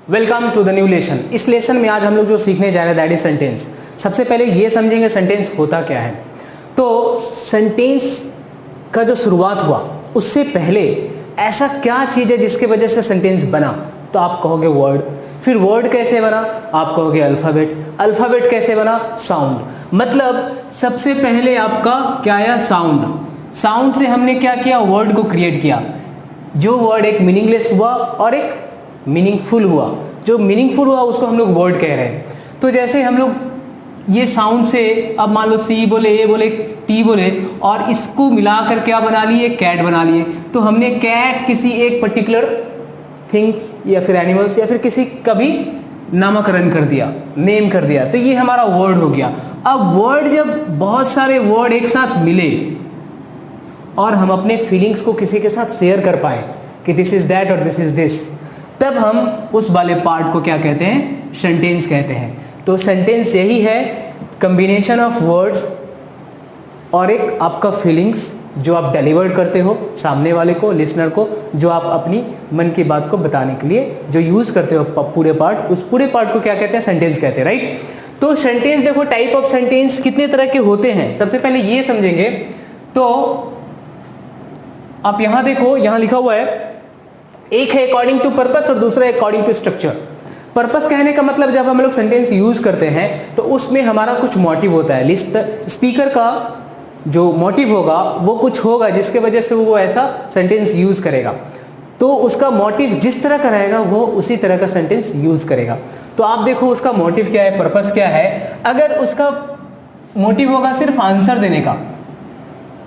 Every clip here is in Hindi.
Welcome to the new lesson. इस लेसन में आज हम लोग जो सीखने जा रहे हैं दैट इज सेंटेंस। सबसे पहले ये समझेंगे सेंटेंस होता क्या है। तो सेंटेंस का जो शुरुआत हुआ उससे पहले ऐसा क्या चीज़ है जिसकी वजह से सेंटेंस बना, तो आप कहोगे वर्ड। फिर वर्ड कैसे बना, आप कहोगे अल्फ़ाबेट। अल्फ़ाबेट कैसे बना, साउंड। मतलब सबसे पहले आपका क्या आया, साउंड। साउंड से हमने क्या किया, वर्ड को क्रिएट किया। जो वर्ड एक मीनिंगलेस हुआ और एक मीनिंगफुल हुआ। जो मीनिंगफुल हुआ उसको हम लोग वर्ड कह रहे हैं। तो जैसे हम लोग ये साउंड से अब मान लो सी बोले, ए बोले, टी बोले और इसको मिलाकर क्या बना लिए, कैट बना लिए। तो हमने कैट किसी एक पर्टिकुलर थिंग्स या फिर एनिमल्स या फिर किसी का भी नामकरण कर दिया, नेम कर दिया, तो ये हमारा वर्ड हो गया। अब वर्ड जब बहुत सारे वर्ड एक साथ मिले और हम अपने फीलिंग्स को किसी के साथ शेयर कर पाए कि दिस इज दैट और दिस इज दिस, तब हम उस वाले पार्ट को क्या कहते हैं, सेंटेंस कहते हैं। तो सेंटेंस यही है, कॉम्बिनेशन ऑफ वर्ड्स और एक आपका फीलिंग्स जो आप डिलीवर करते हो सामने वाले को, लिसनर को, जो आप अपनी मन की बात को बताने के लिए जो यूज करते हो पूरे पार्ट, उस पूरे पार्ट को क्या कहते हैं, सेंटेंस कहते हैं, राइट। तो सेंटेंस देखो, टाइप ऑफ सेंटेंस कितने तरह के होते हैं सबसे पहले ये समझेंगे। तो आप यहां देखो, यहां लिखा हुआ है, एक है अकॉर्डिंग टू पर्पस और दूसरा अकॉर्डिंग टू स्ट्रक्चर। पर्पस कहने का मतलब जब हम लोग सेंटेंस यूज करते हैं तो उसमें हमारा कुछ मोटिव होता है। स्पीकर का जो मोटिव होगा वो कुछ होगा जिसके वजह से वो ऐसा सेंटेंस यूज करेगा। तो उसका मोटिव जिस तरह का रहेगा वो उसी तरह का सेंटेंस यूज करेगा। तो आप देखो उसका मोटिव क्या है, पर्पस क्या है। अगर उसका मोटिव होगा सिर्फ आंसर देने का,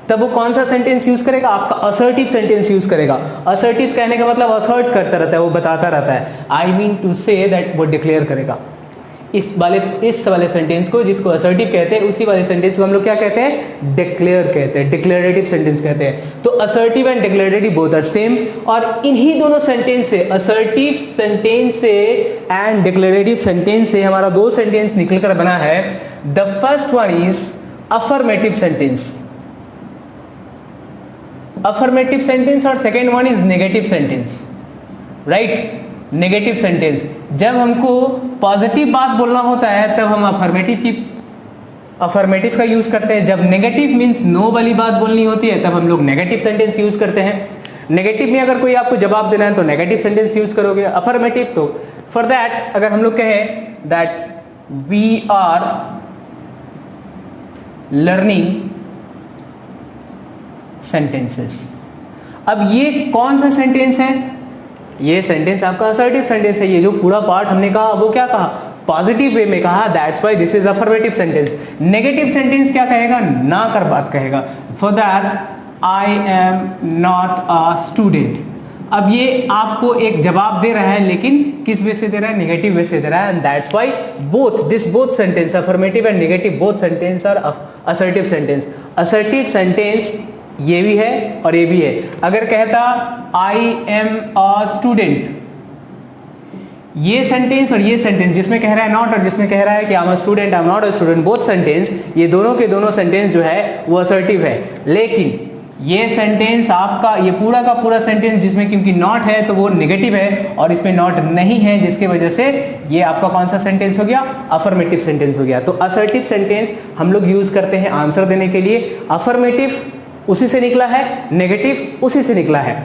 तब वो कौन सा सेंटेंस यूज करेगा, आपका असर्टिव सेंटेंस यूज करेगा। असर्टिव कहने का मतलब असर्ट करता रहता है, वो बताता रहता है। I mean to say that, वो डिक्लेयर करेगा। इस वाले सेंटेंस को जिसको असर्टिव कहते हैं, उसी वाले सेंटेंस को हम लोग क्या कहते हैं, डिक्लेयर कहते हैं, डिक्लेरेटिव सेंटेंस कहते हैं। तो assertive and declarative both are same. और इन्हीं दोनों सेंटेंस से, असर्टिव सेंटेंस से एंड डिक्लेरेटिव सेंटेंस से हमारा दो सेंटेंस निकलकर बना है। The first one is affirmative sentence, affirmative sentence, और second one is negative sentence, right. Negative sentence, जब हमको पॉजिटिव बात बोलना होता है तब हम अफर्मेटिव का यूज करते हैं। जब नेगेटिव मींस नो वाली बात बोलनी होती है तब हम लोग नेगेटिव सेंटेंस यूज करते हैं। नेगेटिव में अगर कोई आपको जवाब देना है तो नेगेटिव सेंटेंस यूज करोगे। अफर्मेटिव तो फॉर दैट अगर हम लोग कहें that we are learning sentences. अब ये कौन सा सेंटेंस है, ये सेंटेंस आपका असर्टिव सेंटेंस है। ये जो पूरा पार्ट हमने कहा वो क्या कहा, पॉजिटिव वे में कहा, that's why this is affirmative sentence. Negative sentence क्या कहेगा, ना कर बात कहेगा। For that I am not a student. अब ये आपको एक जवाब दे रहा है, लेकिन किस वे से दे रहा है, नेगेटिव वे से दे रहा है। And that's why both sentence, affirmative and negative, both sentence are assertive sentence. Assertive sentence ये भी है और ये भी है। अगर कहता आई एम अ स्टूडेंट, ये सेंटेंस और ये सेंटेंस, जिसमें कह रहा है नॉट और जिसमें कह रहा है कि आई am a student, I am not a student, both sentence, ये दोनों के दोनों सेंटेंस जो है वो असर्टिव है। लेकिन ये सेंटेंस आपका, ये पूरा का पूरा सेंटेंस जिसमें क्योंकि नॉट है तो वो नेगेटिव है, और इसमें नॉट नहीं है जिसकी वजह से ये आपका कौन सा सेंटेंस हो गया, अफर्मेटिव सेंटेंस हो गया। तो असर्टिव सेंटेंस हम लोग यूज करते हैं आंसर देने के लिए। अफर्मेटिव उसी से निकला है, नेगेटिव उसी से निकला है।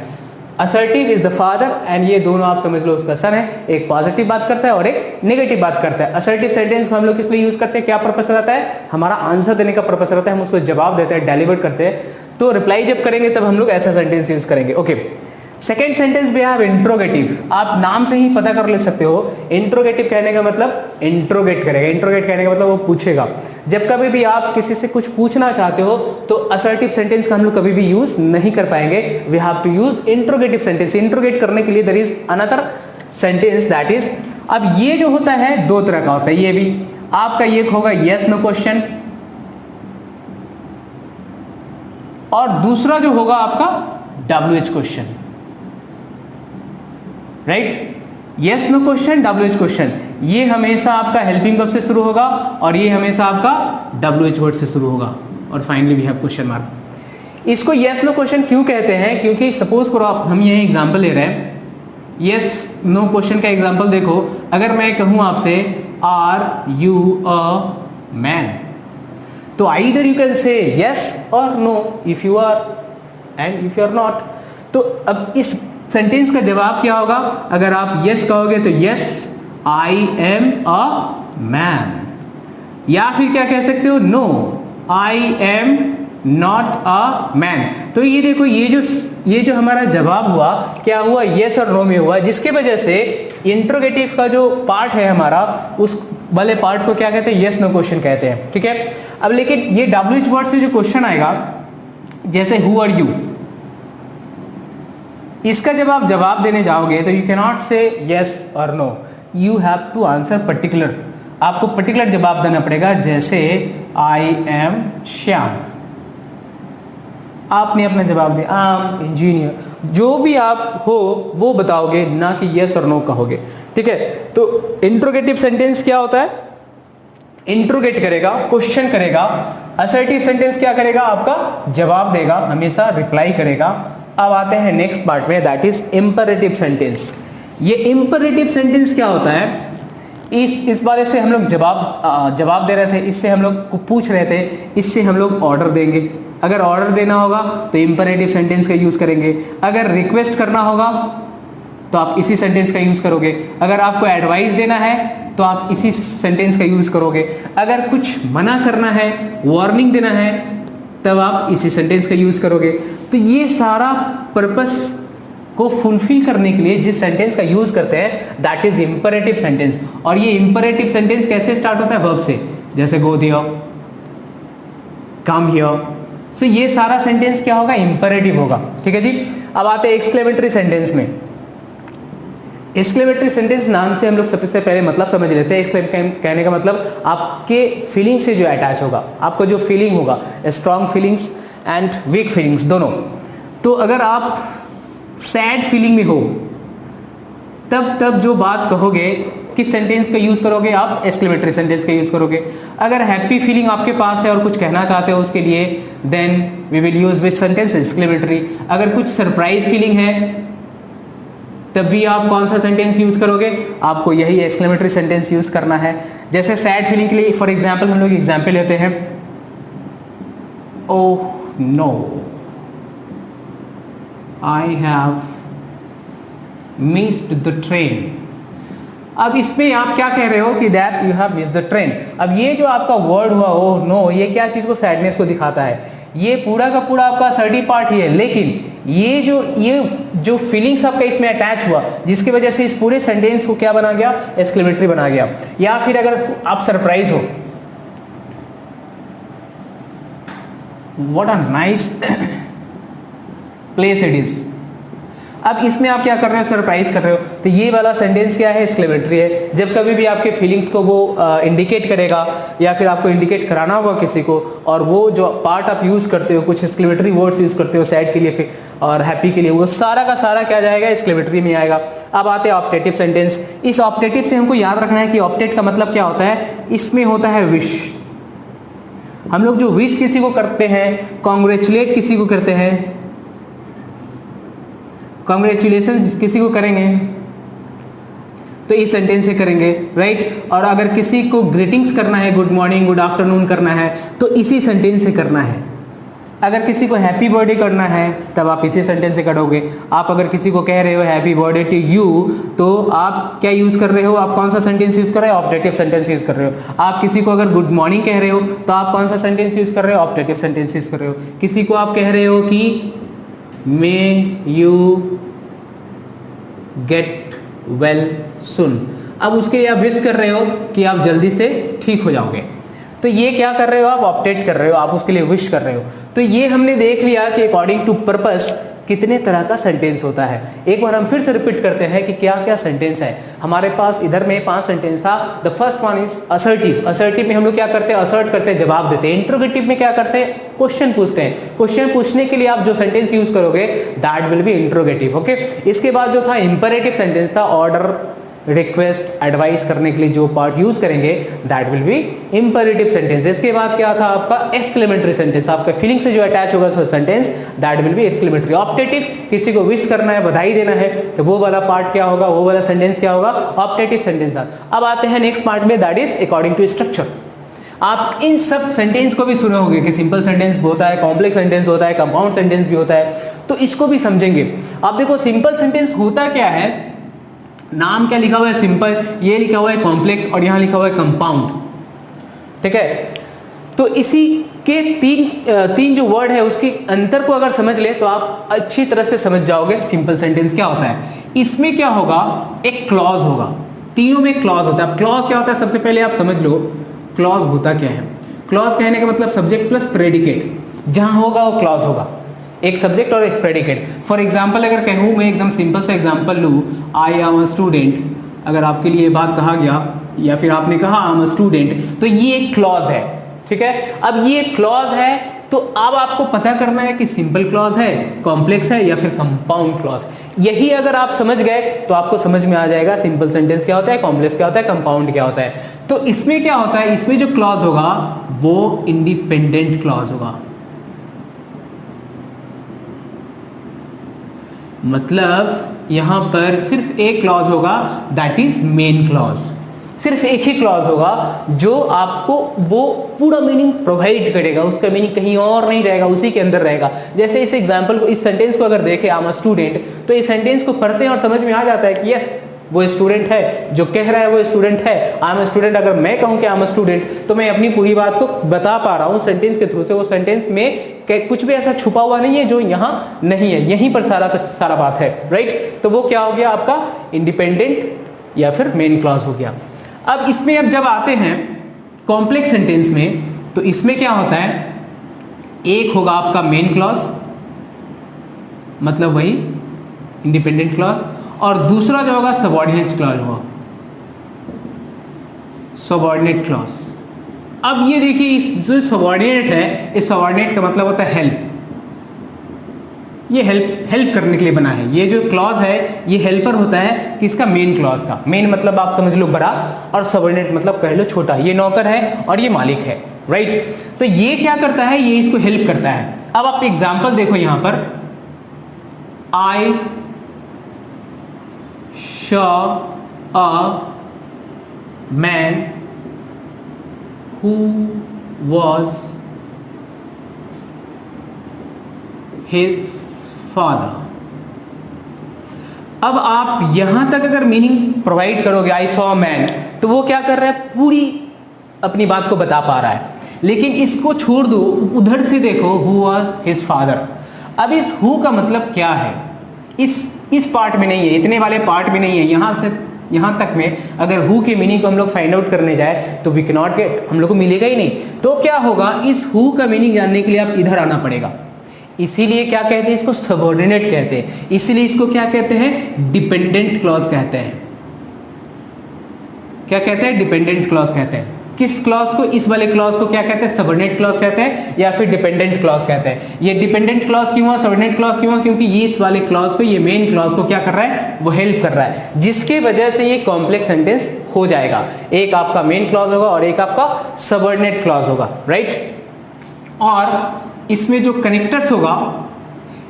Assertive is the father and ये दोनों आप समझ लो उसका सन है। एक पॉजिटिव बात करता है और एक नेगेटिव बात करता है। असर्टिव सेंटेंस को हम लोग किस लिए यूज करते हैं, क्या पर्पस रहता है, हमारा आंसर देने का पर्पस रहता है। हम उसको जवाब देते हैं, डिलीवर करते हैं। तो रिप्लाई जब करेंगे तब हम लोग ऐसा सेंटेंस यूज करेंगे। ओके, सेकेंड सेंटेंस भी है इंट्रोगेटिव। आप नाम से ही पता कर ले सकते हो। इंट्रोगेटिव कहने का मतलब इंट्रोगेट करेगा। इंट्रोगेट कहने का मतलब वो पूछेगा। जब कभी भी आप किसी से कुछ पूछना चाहते हो तो असर्टिव सेंटेंस का हम लोग कभी भी यूज नहीं कर पाएंगे। We have to use interrogative sentence. Interrogate करने के लिए there is another sentence that is, अब ये जो होता है दो तरह का होता है। ये भी आपका ये होगा यस नो क्वेश्चन, और दूसरा जो होगा आपका WH question, right. Yes no question, WH question, ये हमेशा आपका हेल्पिंग वर्ब से शुरू होगा और ये हमेशा आपका WH वर्ड से शुरू होगा, और finally we have question mark. इसको यस नो क्वेश्चन क्यों कहते हैं, क्योंकि सपोज करो आप, हम ये एग्जांपल ले रहे हैं यस नो क्वेश्चन का एग्जांपल देखो, अगर मैं कहूं आपसे आर यू अ मैन, तो either you can say yes और no if you are and if you are not. तो अब इस सेंटेंस का जवाब क्या होगा? अगर आप यस कहोगे तो yes I am a man, या फिर क्या कह सकते हो? No I am not a man. तो ये देखो, ये जो हमारा जवाब हुआ क्या हुआ? यस और नो में हुआ, जिसके वजह से इंट्रोगेटिव का जो पार्ट है हमारा, उस वाले पार्ट को क्या कहते हैं? यस नो क्वेश्चन कहते हैं। ठीक है, अब लेकिन ये WH वर्ड से जो क्वेश्चन आएगा, जैसे हु आर यू, इसका जब आप जवाब देने जाओगे तो you can not say yes और no, you have to answer particular, आपको पर्टिकुलर जवाब देना पड़ेगा। जैसे आई एम श्याम, आपने अपना जवाब दिया आई एम इंजीनियर, जो भी आप हो वो बताओगे, ना कि यस और नो कहोगे। ठीक है, तो इंट्रोगेटिव सेंटेंस क्या होता है? इंट्रोगेट करेगा, क्वेश्चन करेगा। असर्टिव सेंटेंस क्या करेगा? आपका जवाब देगा, हमेशा रिप्लाई करेगा। अब आते हैं नेक्स्ट पार्ट में, दैट इज इंपरेटिव सेंटेंस। ये इंपरेटिव सेंटेंस क्या होता है? इस बारे से हम लोग जवाब दे रहे थे, इससे हम लोग को पूछ रहे थे, इससे हम लोग ऑर्डर देंगे। अगर ऑर्डर देना होगा तो इंपरेटिव सेंटेंस का यूज करेंगे, अगर रिक्वेस्ट करना होगा तो आप इसी सेंटेंस का यूज करोगे, अगर आपको एडवाइस देना है तो आप इसी सेंटेंस का यूज करोगे, अगर कुछ मना करना है, वार्निंग देना है, तब आप इसी सेंटेंस का यूज करोगे। तो ये सारा पर्पस को फुलफिल करने के लिए जिस सेंटेंस का यूज करते हैं, दैट इज इंपरेटिव सेंटेंस। और ये इंपरेटिव सेंटेंस कैसे स्टार्ट होता है? वर्ब से, जैसे गो देयर, कम हियर। सो ये सारा सेंटेंस क्या होगा? इंपरेटिव होगा। ठीक है जी। अब आते हैं एक्सक्लेमेटरी सेंटेंस में। एक्सक्लेमेटरी सेंटेंस नाम से हम लोग सबसे पहले मतलब समझ लेते हैं। एक्सक्लेम कहने का मतलब आपके फीलिंग से जो अटैच होगा, आपको जो फीलिंग होगा, strong feelings and weak feelings दोनों। तो अगर आप सैड फीलिंग में हो, तब जो बात कहोगे, किस सेंटेंस का यूज करोगे? आप एक्सक्लेमेटरी सेंटेंस का यूज करोगे। अगर हैप्पी फीलिंग आपके पास है और कुछ कहना चाहते हो उसके लिए, then we will use which sentence? Exclamatory. अगर कुछ सरप्राइज फीलिंग है तब भी आप कौन सा सेंटेंस यूज करोगे? आपको यही एक्सक्लेमेटरी सेंटेंस यूज करना है। जैसे सैड फीलिंग के लिए फॉर एग्जांपल हम लोग एग्जांपल लेते हैं, oh no I have missed the train. अब इसमें आप क्या कह रहे हो कि that you have missed the train. अब ये जो आपका वर्ड हुआ ओह नो, ये क्या चीज को? सैडनेस को दिखाता है। ये पूरा का पूरा आपका असर्टिव पार्ट ही है, लेकिन ये जो फीलिंग्स आपका इसमें अटैच हुआ, जिसकी वजह से इस पूरे सेंटेंस को क्या बना गया? एक्सक्लेमेटरी बना गया। या फिर अगर आप सरप्राइज हो, what a nice place it is. अब इसमें आप क्या कर रहे हो? सरप्राइज कर रहे हो। तो ये वाला सेंटेंस क्या है? एक्सक्लेमेटरी है। जब कभी भी आपके फीलिंग्स को वो इंडिकेट करेगा, या फिर आपको इंडिकेट कराना होगा किसी को, और वो जो पार्ट आप यूज करते हो, कुछ एक्सक्लेमेटरी वर्ड्स यूज करते हो सैड के लिए फिर और हैप्पी के लिए, वो सारा का सारा क्या जाएगा? एक्सक्लेमेटरी में आएगा। अब आते हैं ऑप्टेटिव सेंटेंस। इस ऑप्टेटिव से हमको याद रखना है कि ऑप्टेट का मतलब क्या होता है? इसमें होता है विश। हम लोग जो विश किसी को करते हैं, कॉन्ग्रेचुलेट किसी को करते हैं, कांग्रेचुलेशंस किसी को करेंगे तो इस सेंटेंस से करेंगे, राइट। और अगर किसी को ग्रीटिंग्स करना है, गुड मॉर्निंग गुड आफ्टरनून करना है, तो इसी सेंटेंस से करना है। अगर किसी को हैप्पी बर्थडे करना है तब आप इसी सेंटेंस से करोगे। आप अगर किसी को कह रहे हो हैप्पी बर्थडे टू यू, तो आप क्या यूज कर रहे हो? आप कौन सा सेंटेंस यूज कर रहे हो? ऑप्टेटिव सेंटेंस यूज कर रहे हो। आप किसी को अगर गुड मॉर्निंग कह रहे हो तो आप कौन सा सेंटेंस यूज कर रहे हो? ऑप्टेटिव सेंटेंस यूज कर रहे हो। किसी को आप कह रहे हो कि may you get well soon, अब उसके लिए आप विश कर रहे हो कि आप जल्दी से ठीक हो जाओगे, तो ये क्या कर रहे हो? आप ऑप्टेट कर रहे हो, आप उसके लिए विश कर रहे हो। तो ये हमने देख लिया कि अकॉर्डिंग टू पर्पस कितने तरह का सेंटेंस होता है। एक बार हम फिर से रिपीट करते हैं कि क्या क्या सेंटेंस है हमारे पास। इधर में 5 सेंटेंस था। The first one is assertive. Assertive में हम लोग क्या करते हैं? असर्ट करते हैं, जवाब देते हैं। इंट्रोगेटिव में क्या करते हैं? क्वेश्चन पूछते हैं। क्वेश्चन पूछने के लिए आप जो सेंटेंस यूज करोगे that will be interrogative. Okay. इसके बाद जो था इंपरेटिव सेंटेंस था, ऑर्डर रिक्वेस्ट एडवाइस करने के लिए जो पार्ट यूज करेंगे that will be imperative sentence. इसके बाद क्या था आपका एक्सक्लेमेटरी सेंटेंस, आपका फीलिंग से जो अटैच होगा sentence that will be exclamatory. Optative, किसी को विश करना है, बधाई देना है, तो वो वाला पार्ट क्या होगा, वो वाला सेंटेंस क्या होगा, ऑप्टेटिव सेंटेंस। अब आते हैं नेक्स्ट पार्ट में, that is according to structure. आप इन सब सेंटेंस को भी सुने होंगे कि सिंपल सेंटेंस होता है, कॉम्प्लेक्स सेंटेंस होता है, कंपाउंड सेंटेंस भी होता है, तो इसको भी समझेंगे। आप देखो सिंपल सेंटेंस होता क्या है, नाम क्या लिखा हुआ है सिंपल, ये लिखा हुआ है कॉम्प्लेक्स और यहां लिखा हुआ है कंपाउंड, ठीक है। तो इसी के तीन जो वर्ड है उसके अंतर को अगर समझ ले तो आप अच्छी तरह से समझ जाओगे सिंपल सेंटेंस क्या होता है। इसमें क्या होगा, एक क्लॉज होगा, तीनों में क्लॉज होता है। क्लॉज क्या होता है, सबसे पहले आप समझ लो क्लॉज होता क्या है। क्लॉज कहने का मतलब सब्जेक्ट प्लस प्रेडिकेट, जहां होगा वो क्लॉज होगा, एक सब्जेक्ट और एक प्रेडिकेट। फॉर एग्जाम्पल अगर कहूं मैं एकदम सिंपल सा एग्जाम्पल लूं, आई एम अ स्टूडेंट, अगर आपके लिए बात कहा गया या फिर आपने कहा आई एम अ स्टूडेंट, तो ये एक क्लॉज है, ठीक है। अब ये क्लॉज है तो अब आपको पता करना है कि सिंपल क्लॉज है, कॉम्प्लेक्स है या फिर कंपाउंड क्लॉज। यही अगर आप समझ गए तो आपको समझ में आ जाएगा सिंपल सेंटेंस क्या होता है, कॉम्प्लेक्स क्या होता है, कंपाउंड क्या होता है। तो इसमें क्या होता है, इसमें जो क्लॉज होगा वो इंडिपेंडेंट क्लॉज होगा, मतलब यहां पर सिर्फ एक क्लॉज होगा, दैट इज मेन क्लॉज। सिर्फ एक ही क्लॉज होगा जो आपको वो पूरा मीनिंग प्रोवाइड करेगा, उसका मीनिंग कहीं और नहीं रहेगा, उसी के अंदर रहेगा। जैसे इस एग्जांपल को, इस सेंटेंस को अगर देखें आई एम अ स्टूडेंट, तो इस सेंटेंस को पढ़ते हैं और समझ में आ जाता है कि यस वो स्टूडेंट है, जो कह रहा है वो स्टूडेंट है। आई एम स्टूडेंट, अगर मैं कहूं कि आई एम स्टूडेंट तो मैं अपनी पूरी बात को बता पा रहा हूं सेंटेंस के थ्रू से। वो सेंटेंस में कुछ भी ऐसा छुपा हुआ नहीं है जो यहां नहीं है, यहीं पर सारा बात है, राइट। तो वो क्या हो गया आपका इंडिपेंडेंट या फिर मेन क्लॉज हो गया। अब इसमें अब जब आते हैं कॉम्प्लेक्स सेंटेंस में, तो इसमें क्या होता है, एक होगा आपका मेन क्लॉज, मतलब वही इंडिपेंडेंट क्लॉज, और दूसरा जो होगा सबऑर्डिनेट क्लॉज होगा, सबऑर्डिनेट क्लॉज। अब ये देखिए इस जो सबऑर्डिनेट है, इस सबऑर्डिनेट का मतलब होता है हेल्प, ये हेल्प करने के लिए बना है। ये जो क्लॉज है ये हेल्पर होता है किसका, मेन क्लॉज का। मेन मतलब आप समझ लो बड़ा, और सबऑर्डिनेट मतलब कह लो छोटा। ये नौकर है और ये मालिक है, राइट। तो ये क्या करता है, ये इसको हेल्प करता है। अब आप एग्जांपल देखो यहां पर, आई saw a man who was his father। अब आप यहां तक अगर मीनिंग प्रोवाइड करोगे आई सॉ मैन, तो वो क्या कर रहा है, पूरी अपनी बात को बता पा रहा है। लेकिन इसको छोड़ दो, उधर से देखो हु वाज हिज फादर। अब इस हु का मतलब क्या है, इस पार्ट में नहीं है, इतने वाले पार्ट में नहीं है। यहां से यहां तक में अगर हु की मीनिंग को हम लोग फाइंड आउट करने जाए तो वी कैन नॉट गेट, हम लोग को मिलेगा ही नहीं। तो क्या होगा, इस हु का मीनिंग जानने के लिए आप इधर आना पड़ेगा। इसीलिए क्या कहते हैं इसको, सबऑर्डिनेट कहते हैं। इसीलिए इसको क्या कहते हैं, डिपेंडेंट क्लॉज कहते हैं। क्या कहते हैं, डिपेंडेंट क्लॉज कहते हैं। किस क्लॉज को, इस वाले क्लॉज को क्या कहते हैं, सबऑर्डिनेट क्लॉज कहते हैं या फिर डिपेंडेंट क्लॉज कहते हैं। ये डिपेंडेंट क्लॉज क्यों हुआ, सबऑर्डिनेट क्लॉज क्यों हुआ, क्योंकि ये इस वाले क्लॉज को, ये मेन क्लॉज को क्या कर रहा है, वो हेल्प कर रहा है, जिसके वजह से ये कॉम्प्लेक्स सेंटेंस हो जाएगा। एक आपका मेन क्लॉज होगा और एक आपका सबऑर्डिनेट क्लॉज होगा, राइट। और इसमें जो कनेक्टर्स होगा,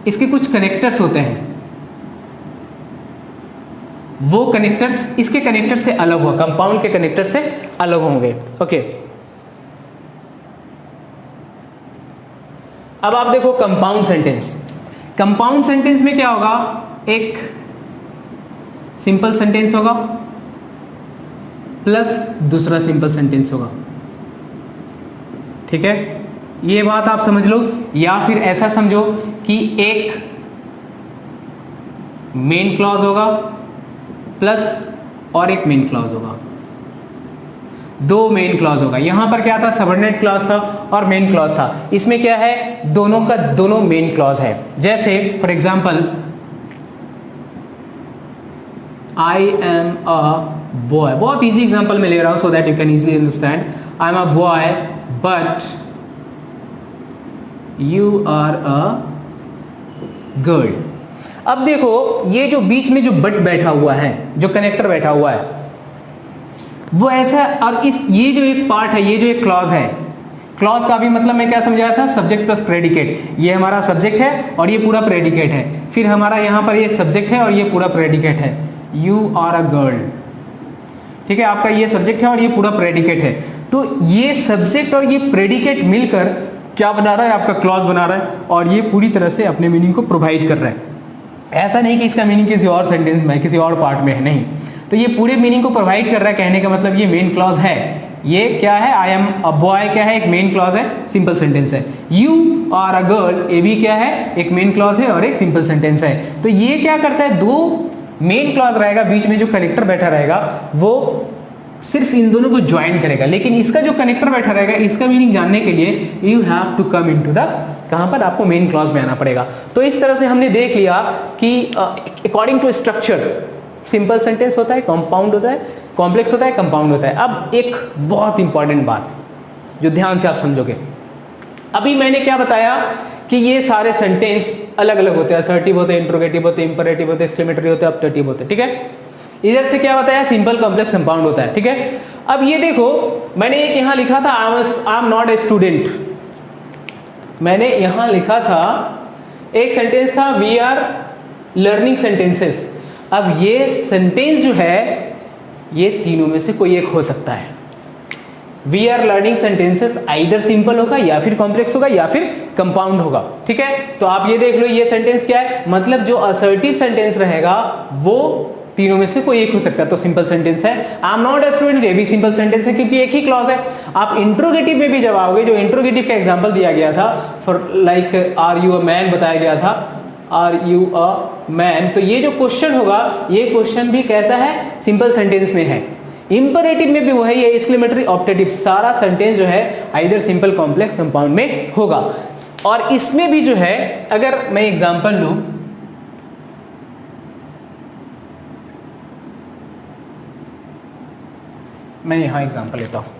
इसके कुछ कनेक्टर्स होते हैं, वो कनेक्टर्स इसके कनेक्टर से अलग होगा, कंपाउंड के कनेक्टर से अलग होंगे, ओके। अब आप देखो कंपाउंड सेंटेंस। कंपाउंड सेंटेंस में क्या होगा, एक सिंपल सेंटेंस होगा प्लस दूसरा सिंपल सेंटेंस होगा, ठीक है। ये बात आप समझ लो, या फिर ऐसा समझो कि एक मेन क्लॉज होगा प्लस और एक मेन क्लॉज होगा, दो मेन क्लॉज होगा। यहां पर क्या था, सबऑर्डिनेट क्लॉज था और मेन क्लॉज था। इसमें क्या है, दोनों का दोनों मेन क्लॉज है। जैसे for example, I am a boy, बहुत इजी एग्जांपल मैं ले रहा हूं so that you can easily understand. I am a boy but you are a girl. अब देखो ये जो बीच में जो बट बैठा हुआ है, जो कनेक्टर बैठा हुआ है वो ऐसा, और इस ये जो एक पार्ट है, ये जो एक क्लॉज है, क्लॉज का भी मतलब मैं क्या समझाया था, सब्जेक्ट प्लस प्रेडिकेट। ये हमारा सब्जेक्ट है और ये पूरा प्रेडिकेट है, फिर हमारा यहाँ पर ये सब्जेक्ट है और ये पूरा प्रेडिकेट है, यू आर अ गर्ल, ठीक है, आपका ये सब्जेक्ट है और ये पूरा प्रेडिकेट है। तो ये सब्जेक्ट और ये प्रेडिकेट मिलकर क्या बना रहा है, आपका क्लॉज बना रहा है, और ये पूरी तरह से अपने मीनिंग को प्रोवाइड कर रहा है। ऐसा नहीं कि इसका मीनिंग किसी और सेंटेंस में, किसी और पार्ट में है, नहीं, तो ये पूरे मीनिंग को प्रोवाइड कर रहा है। कहने का मतलब ये मेन क्लॉज है। ये क्या है, आई एम अ बॉय क्या है, एक मेन क्लॉज है, सिंपल सेंटेंस है। यू आर अ गर्ल, ये भी क्या है, एक मेन क्लॉज है और एक सिंपल सेंटेंस है। तो ये क्या करता है, दो मेन क्लॉज रहेगा, बीच में जो कनेक्टर बैठा रहेगा वो सिर्फ इन दोनों को ज्वाइन करेगा, लेकिन इसका जो कनेक्टर बैठा रहेगा इसका मीनिंग जानने के लिए you have to come into the, कहां पर, आपको मेन क्लॉज में आना पड़ेगा। तो इस तरह से हमने देख लिया कि according to structure simple sentence होता है, कंपाउंड होता है, कॉम्प्लेक्स होता है, कंपाउंड होता है। अब एक बहुत इंपॉर्टेंट बात जो ध्यान से आप समझोगे, अभी मैंने क्या बताया कि ये सारे सेंटेंस अलग अलग होते हैं, असर्टिव होते हैं, इंट्रोगेटिव होते हैं, इंपरेटिव होते हैं, एक्सक्लेमेटरी होते हैं, ऑब्जेक्टिव होते हैं, ठीक है। इधर से क्या बताया, सिंपल, कॉम्प्लेक्स, कंपाउंड होता है, ठीक है। अब ये देखो मैंने एक यहां लिखा था आई एम नॉट ए स्टूडेंट, मैंने यहां लिखा था एक सेंटेंस था वी आर लर्निंग सेंटेंसेस। अब ये सेंटेंस जो है ये तीनों में से कोई एक हो सकता है। We are learning sentences either simple होगा या फिर कॉम्प्लेक्स होगा या फिर कंपाउंड होगा, ठीक है। तो आप ये देख लो ये सेंटेंस क्या है, मतलब जो असर्टिव सेंटेंस रहेगा वो तीनों में से कोई एक हो सकता है, तो सिंपल सेंटेंस है। आई एम नॉट अ स्टूडेंट, ये भी सिंपल सेंटेंस है क्योंकि एक ही क्लॉज है। आप इंट्रोगेटिव में भी जब आओगे, जो इंट्रोगेटिव का एग्जांपल दिया गया था for like are you a man बताया गया था, आर यू अ मैन, तो ये जो क्वेश्चन होगा ये क्वेश्चन भी कैसा है, सिंपल सेंटेंस में है। इंपरेटिव में भी वो है, ये एक्सक्लेमेटरी, ऑब्जेक्टिव, सारा सेंटेंस जो है आइदर सिंपल, कॉम्प्लेक्स, कंपाउंड में होगा। और इसमें भी जो है अगर मैं एग्जांपल लूं, मैं यहां एग्जांपल लेता हूं,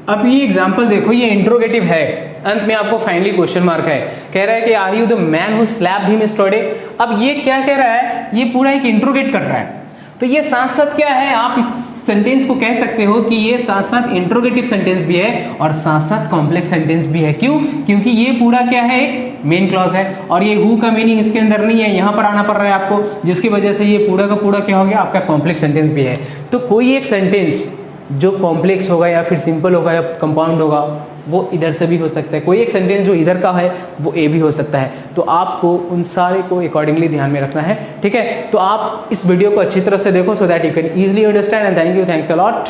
अब ये एग्जांपल देखो, ये इंट्रोगेटिव है, अंत में आपको फाइनली क्वेश्चन मार्क है, कह रहा है कि are you the man who slapped him yesterday. अब ये क्या कह रहा है, ये पूरा एक इंट्रोगेट कर रहा है। तो ये साथ साथ क्या है, आप इस सेंटेंस को कह सकते हो कि ये साथ साथ इंट्रोगेटिव सेंटेंस भी है और साथ साथ कॉम्प्लेक्स सेंटेंस भी है। क्यों, क्योंकि ये पूरा क्या है, एक मेन क्लॉज है और ये हु का मीनिंग इसके अंदर नहीं है, यहां पर आना पड़ रहा है आपको, जिसकी वजह से ये पूरा का पूरा क्या हो गया, आपका कॉम्प्लेक्स सेंटेंस भी है। तो कोई एक सेंटेंस जो कॉम्प्लेक्स होगा या फिर सिंपल होगा या कंपाउंड होगा वो इधर से भी हो सकता है, कोई एक सेंटेंस जो इधर का है वो ए भी हो सकता है। तो आपको उन सारे को अकॉर्डिंगली ध्यान में रखना है, ठीक है। तो आप इस वीडियो को अच्छी तरह से देखो सो that you can easily understand and thank you, thanks a lot.